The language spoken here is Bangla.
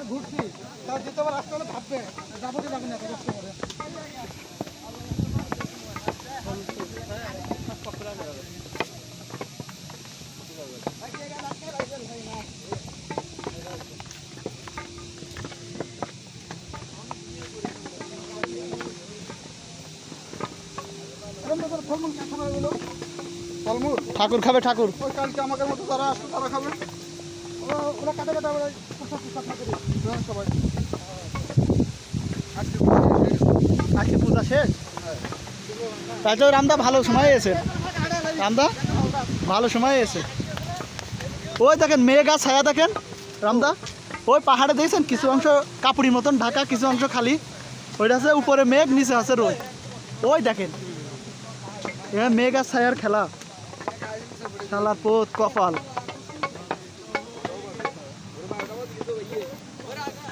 ঘুরছি তার দ্বিতীয়বার আসতে হলে ভাববে যাবো কি যাবো না এত কষ্ট করে। ফলমূল খাবে এগুলো, ফলমূল ঠাকুর খাবে, ঠাকুর। ওই কালকে আমাদের মতো যারা আসতো তারা খাবে। ওরা কাটা কাটা হ্যাঁ সবাই। আজকে পূজা শেষ। তাই তো রামদা ভালো সময় এসে, রামদা ভালো সময় এসে। ওই দেখেন মেঘ আর ছায়া দেখেন রামদা, ওই পাহাড়ে দেখছেন কিছু অংশ কাপড়ির মতন ঢাকা, কিছু অংশ খালি। ওইটা আছে উপরে মেঘ, নিচে আছে রোদ। ওই দেখেন মেঘ আর ছায়ার খেলা, শালার পোত কপাল।